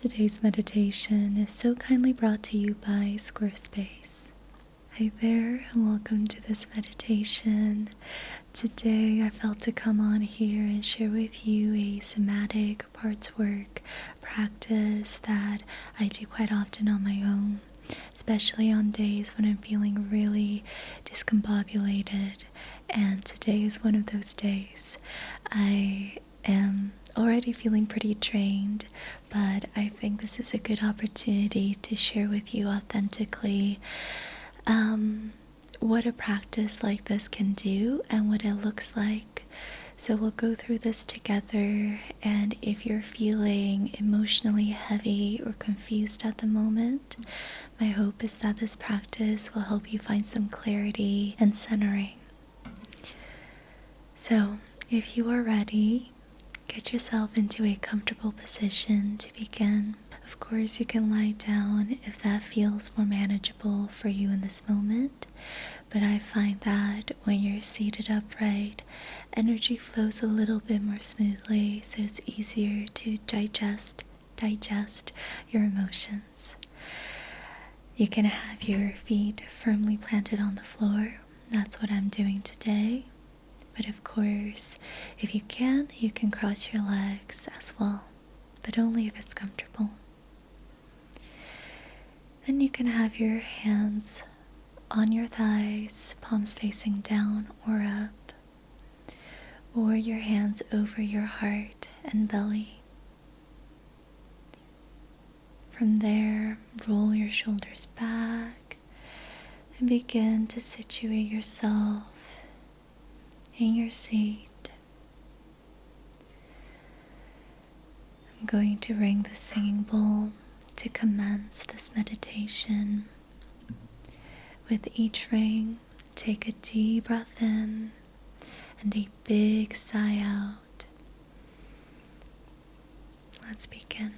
Today's meditation is so kindly brought to you by Squarespace. Hi there, and welcome to this meditation. Today I felt to come on here and share with you a somatic parts work practice that I do quite often on my own, especially on days when I'm feeling really discombobulated, and today is one of those days. I am already feeling pretty drained, but I think this is a good opportunity to share with you authentically what a practice like this can do and what it looks like. So we'll go through this together, and if you're feeling emotionally heavy or confused at the moment, my hope is that this practice will help you find some clarity and centering. So if you are ready, get yourself into a comfortable position to begin. Of course, you can lie down if that feels more manageable for you in this moment, but I find that when you're seated upright, energy flows a little bit more smoothly, so it's easier to digest your emotions. You can have your feet firmly planted on the floor. That's what I'm doing today. But of course, if you can cross your legs as well, but only if it's comfortable. Then you can have your hands on your thighs, palms facing down or up, or your hands over your heart and belly. From there, roll your shoulders back and begin to situate yourself in your seat. I'm going to ring the singing bowl to commence this meditation. With each ring, take a deep breath in and a big sigh out. Let's begin.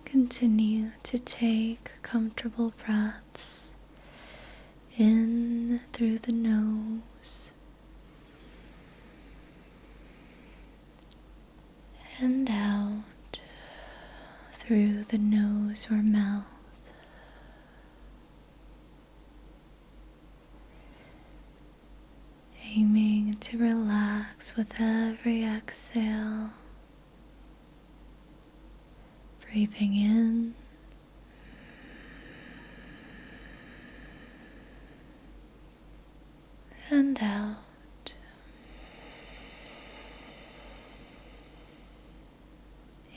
Continue to take comfortable breaths in through the nose and out through the nose or mouth. Aiming to relax with every exhale. Breathing in and out.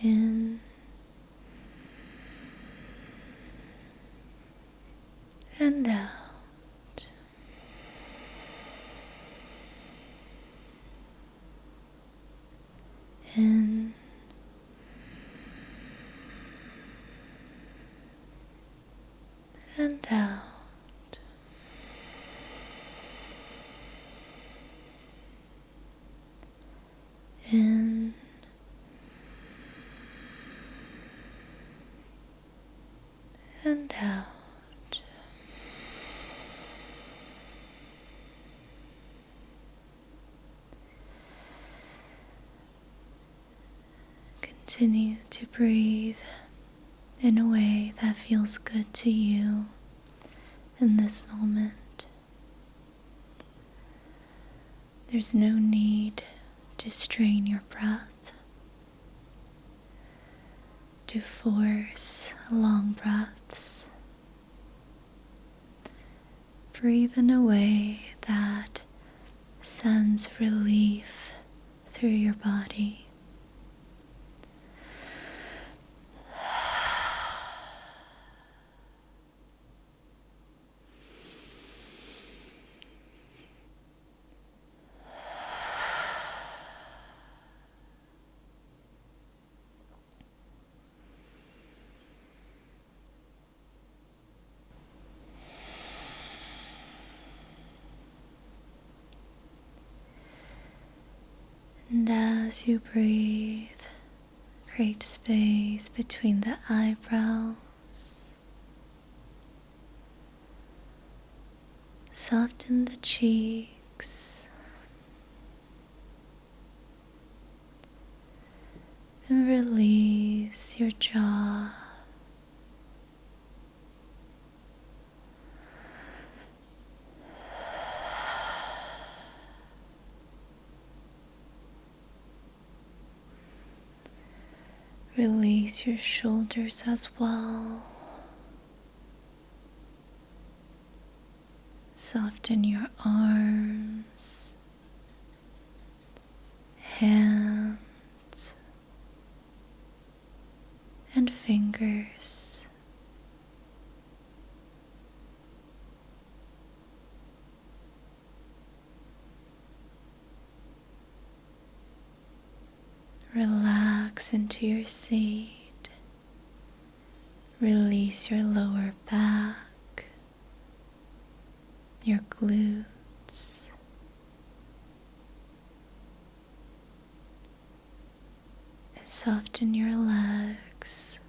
In and out. In and out. In and out. Continue to breathe in a way that feels good to you in this moment. There's no need to strain your breath, to force long breaths. Breathe in a way that sends relief through your body. And as you breathe, create space between the eyebrows. Soften the cheeks. And release your jaw. Release your shoulders as well. Soften your arms, hands, and fingers. Relax into your seat. Release your lower back, your glutes, and soften your legs.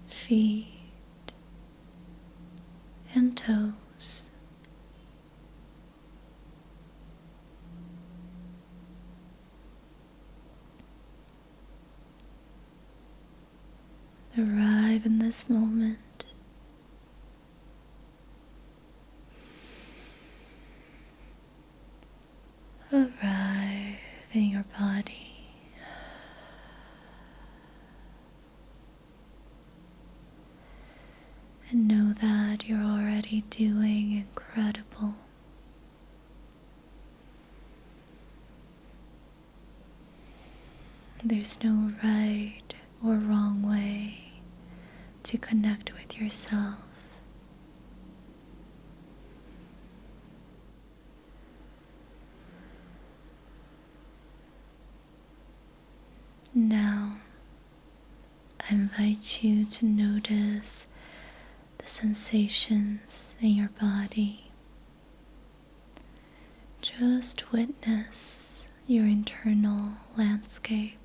Feet and toes. Arrive in this moment. Arrive in your body. And know that you're already doing incredible. There's no right or wrong way to connect with yourself. Now, I invite you to notice the sensations in your body. Just witness your internal landscape.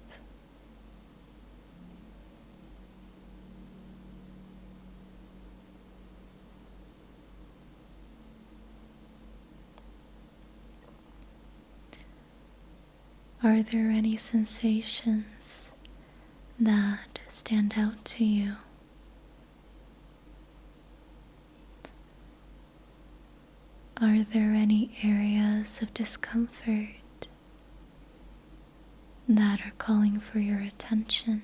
Are there any sensations that stand out to you? Are there any areas of discomfort that are calling for your attention?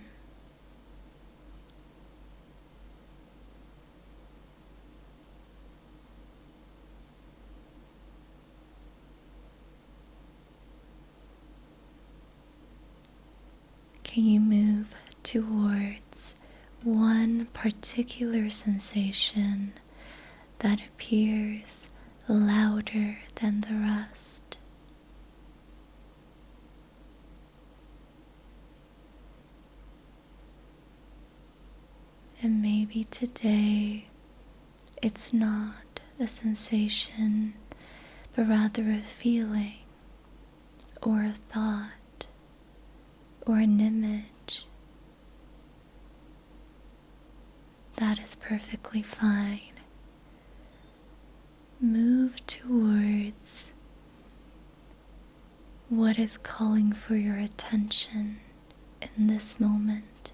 Can you move towards one particular sensation that appears louder than the rest? And maybe today it's not a sensation, but rather a feeling or a thought or an image. That is perfectly fine. Move towards what is calling for your attention in this moment.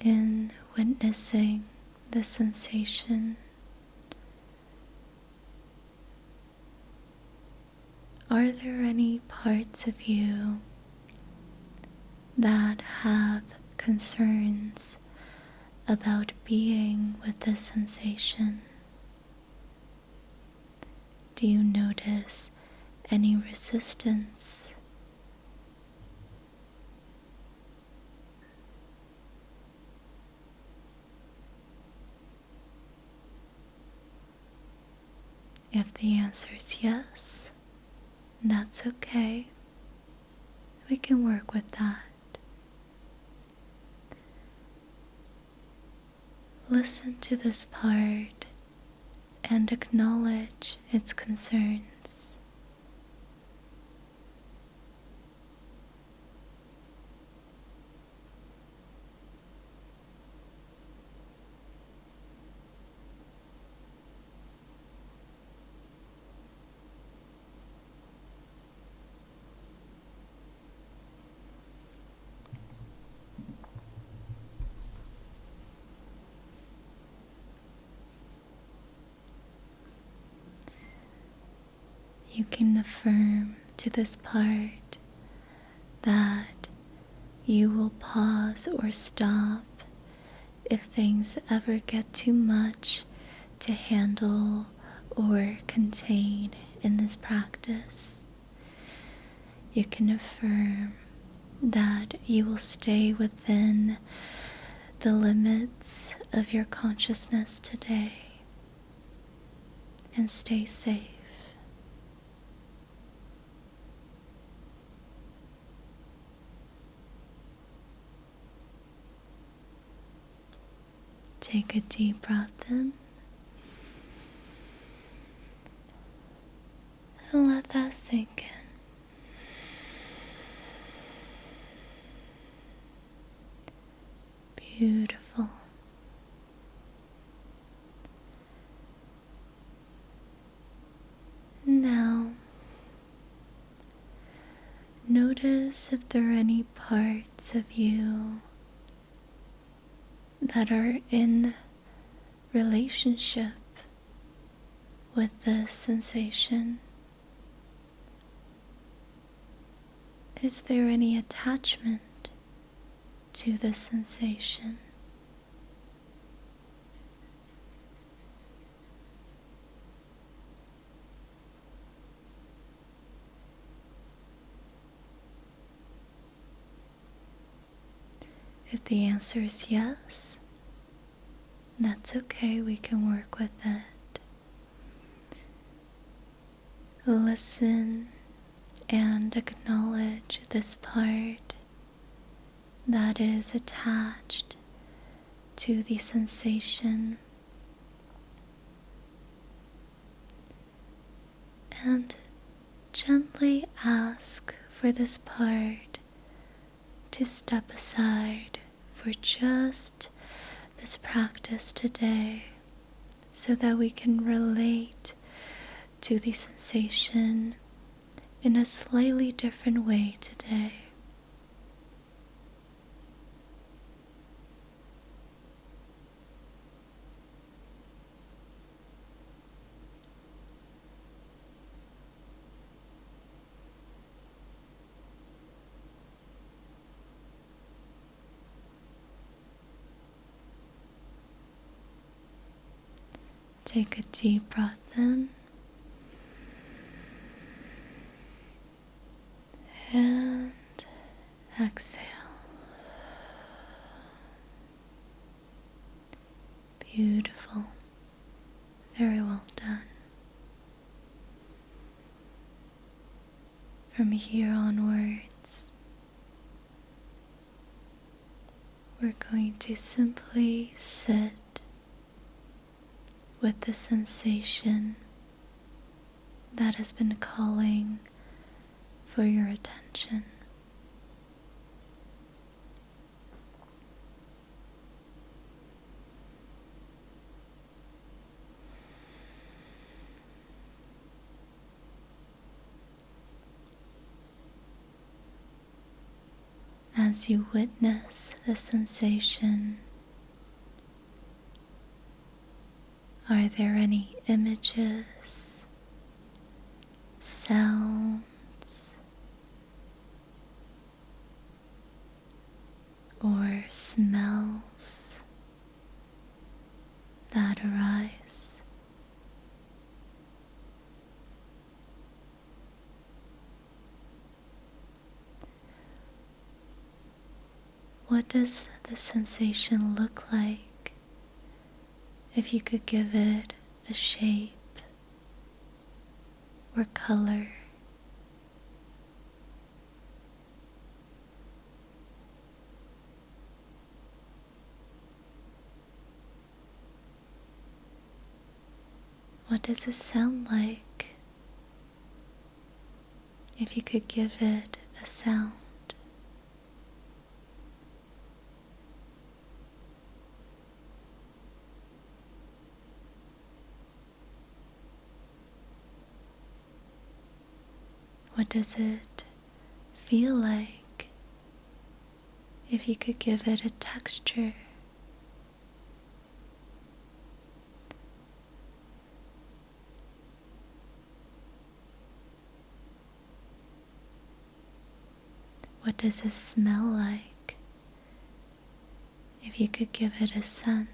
in witnessing the sensation, are there any parts of you that have concerns about being with this sensation? Do you notice any resistance? If the answer is yes, that's okay. We can work with that. Listen to this part and acknowledge its concerns. You can affirm to this part that you will pause or stop if things ever get too much to handle or contain in this practice. You can affirm that you will stay within the limits of your consciousness today and stay safe. Take a deep breath in and let that sink in. Beautiful. Now, notice if there are any parts of you that are in relationship with this sensation. Is there any attachment to this sensation? If the answer is yes, that's okay, we can work with it. Listen and acknowledge this part that is attached to the sensation, and gently ask for this part to step aside for just this practice today so that we can relate to the sensation in a slightly different way today. Take a deep breath in and exhale. Beautiful. Very well done. From here onwards, we're going to simply sit with the sensation that has been calling for your attention. As you witness the sensation, Are there any images, sounds, or smells that arise? What does the sensation look like if you could give it a shape or color? What does it sound like if you could give it a sound? What does it feel like if you could give it a texture? What does it smell like if you could give it a scent?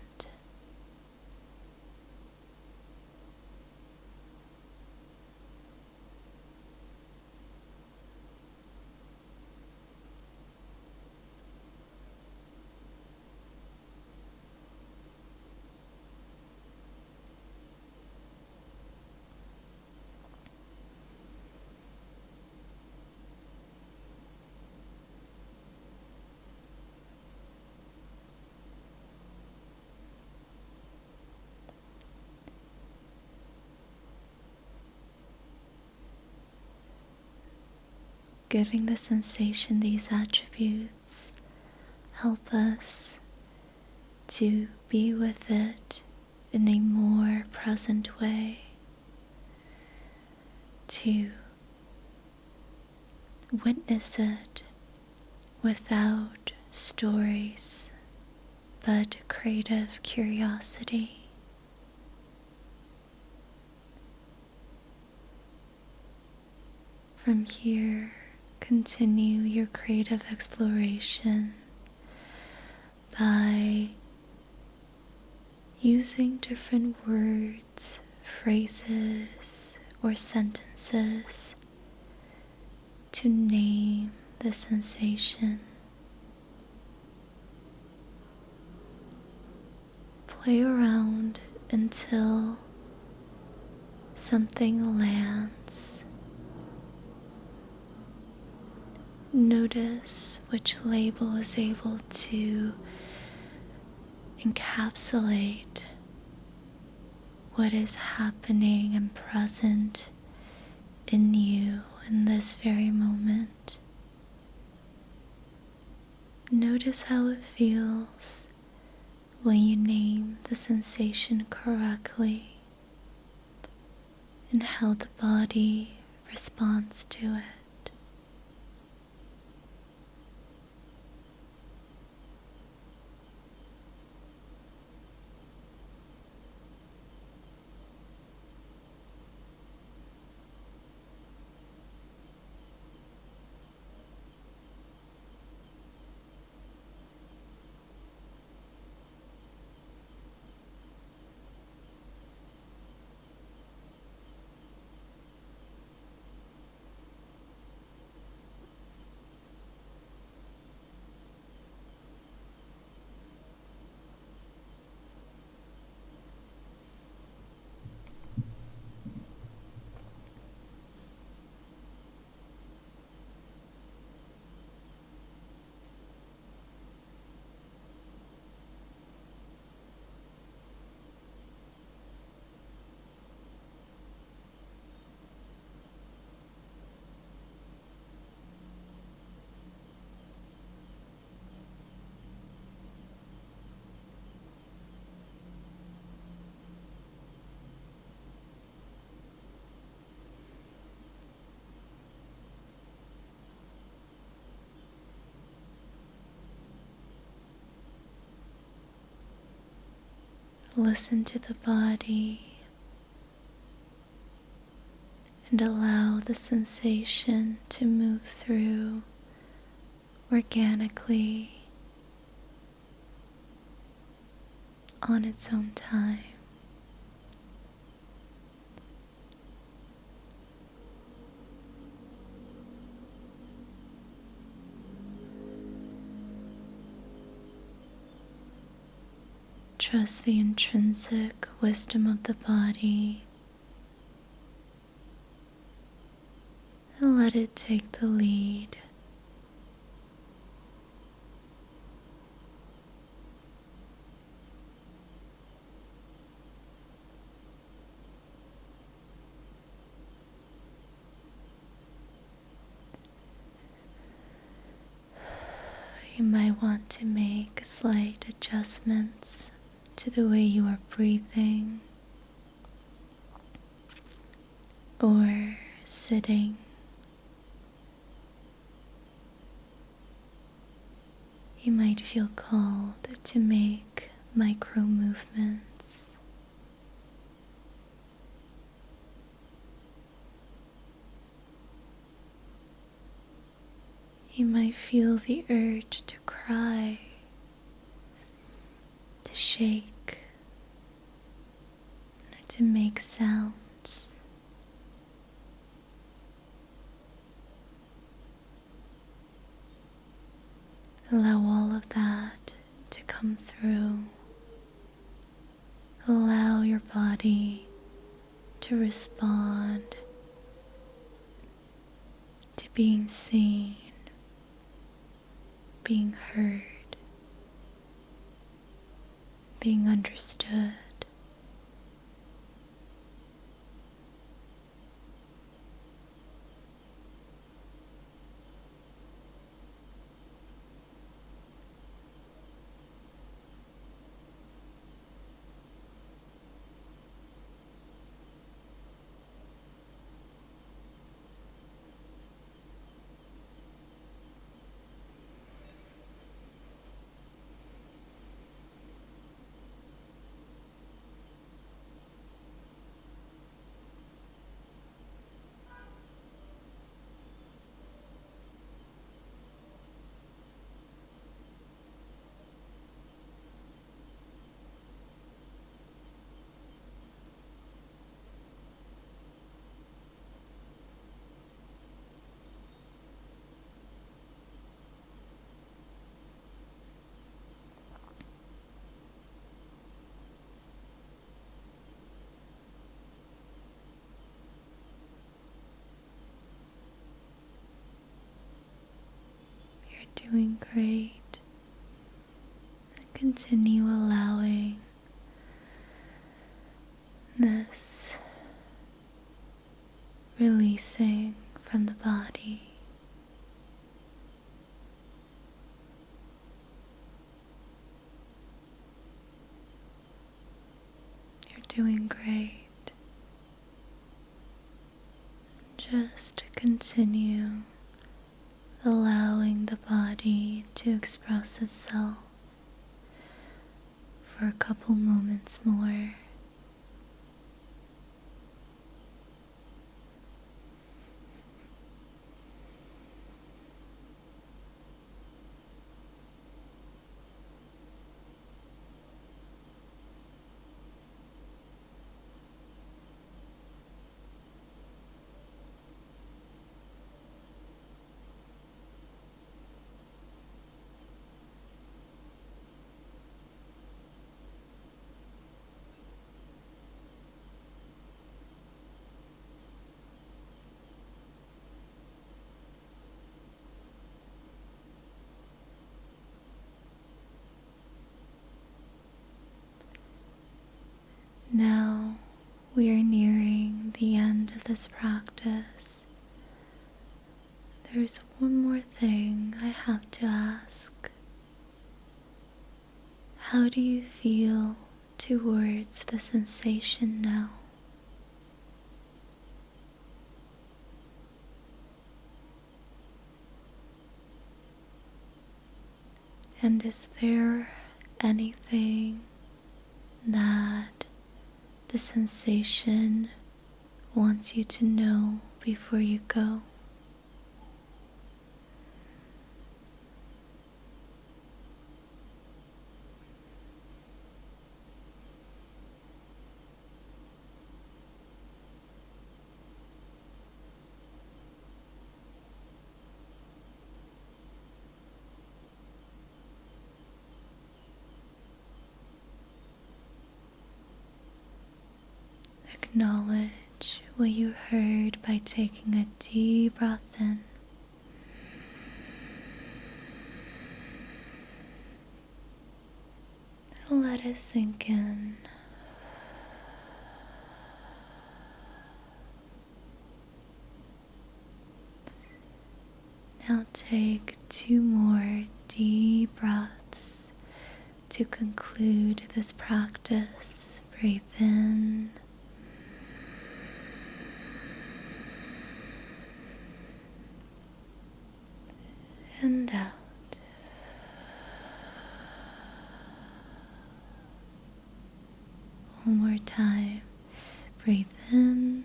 Giving the sensation these attributes help us to be with it in a more present way, to witness it without stories, but creative curiosity. From here, continue your creative exploration by using different words, phrases, or sentences to name the sensation. Play around until something lands. Notice which label is able to encapsulate what is happening and present in you in this very moment. Notice how it feels when you name the sensation correctly and how the body responds to it. Listen to the body and allow the sensation to move through organically on its own time. Trust the intrinsic wisdom of the body and let it take the lead. You might want to make slight adjustments to the way you are breathing or sitting. You might feel called to make micro movements. You might feel the urge to cry, to shake, or to make sounds. Allow all of that to come through. Allow your body to respond to being seen, being heard, being understood. You're doing great. And continue allowing this releasing from the body. You're doing great. Just continue allowing the body to express itself for a couple moments more. Now we are nearing the end of this practice. There's one more thing I have to ask. How do you feel towards the sensation now? And is there anything that the sensation wants you to know before you go. Acknowledge what you heard by taking a deep breath in. And let it sink in. Now take 2 more deep breaths to conclude this practice. Breathe in. And out. One more time. Breathe in.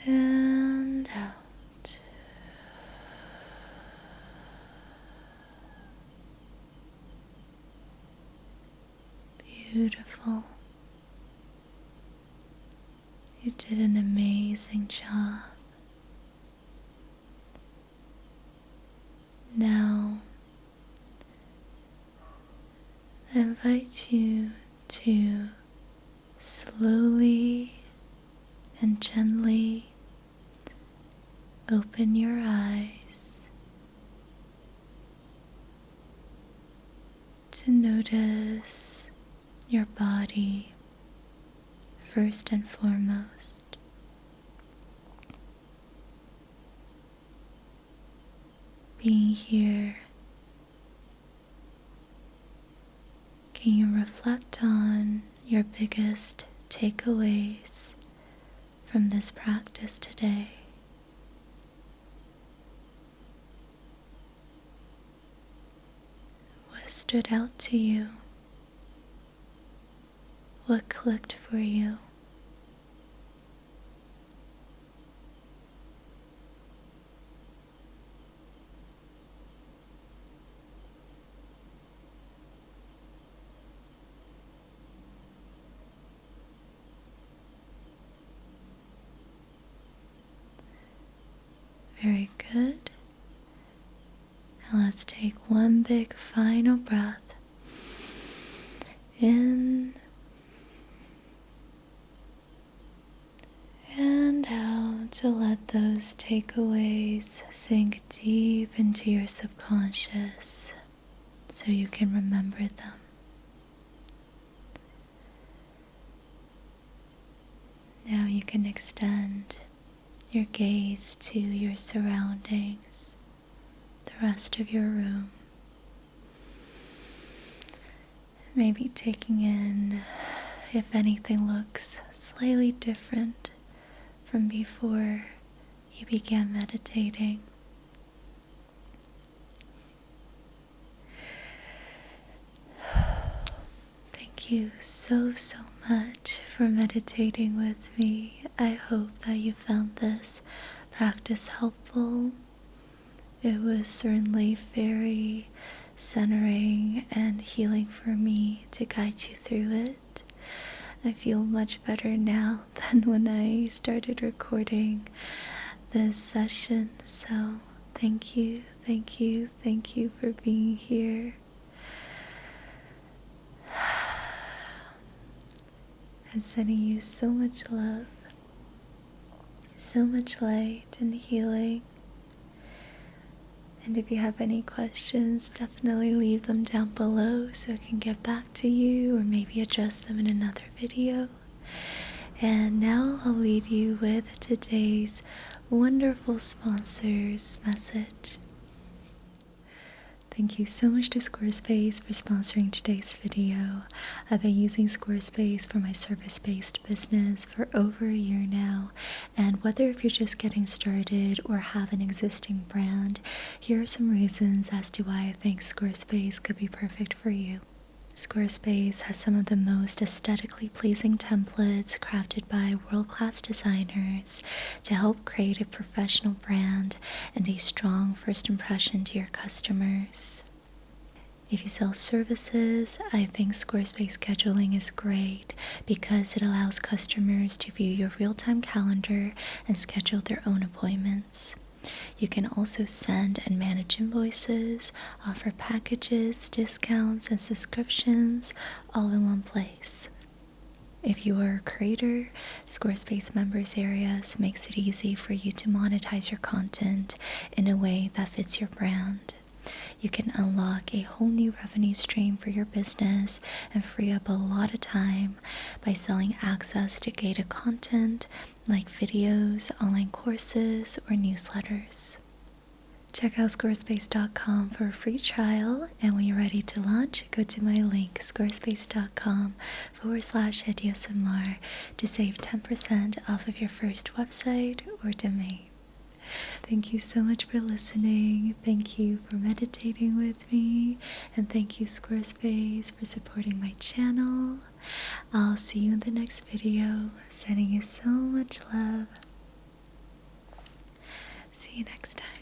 And out. Beautiful. You did an amazing job. Now, I invite you to slowly and gently open your eyes to notice your body first and foremost. Being here, can you reflect on your biggest takeaways from this practice today? What stood out to you? What clicked for you? Very good. Now let's take one big final breath in and out to let those takeaways sink deep into your subconscious so you can remember them. Now you can extend your gaze to your surroundings, the rest of your room. Maybe taking in if anything looks slightly different from before you began meditating. Thank you so much for meditating with me. I hope that you found this practice helpful. It was certainly very centering and healing for me to guide you through it. I feel much better now than when I started recording this session. So thank you for being here. I'm sending you so much love, so much light and healing. And if you have any questions, definitely leave them down below so I can get back to you or maybe address them in another video. And now I'll leave you with today's wonderful sponsor's message. Thank you so much to Squarespace for sponsoring today's video. I've been using Squarespace for my service-based business for over a year now, And whether if you're just getting started or have an existing brand, here are some reasons as to why I think Squarespace could be perfect for you. Squarespace has some of the most aesthetically pleasing templates crafted by world-class designers to help create a professional brand and a strong first impression to your customers. If you sell services, I think Squarespace scheduling is great because it allows customers to view your real-time calendar and schedule their own appointments. You can also send and manage invoices, offer packages, discounts, and subscriptions all in one place. If you are a creator, Squarespace Members Areas makes it easy for you to monetize your content in a way that fits your brand. You can unlock a whole new revenue stream for your business and free up a lot of time by selling access to gated content like videos, online courses, or newsletters. Check out squarespace.com for a free trial, and when you're ready to launch, go to my link, squarespace.com/ediyasmr, to save 10% off of your first website or domain. Thank you so much for listening. Thank you for meditating with me. And thank you, Squarespace, for supporting my channel. I'll see you in the next video. Sending you so much love. See you next time.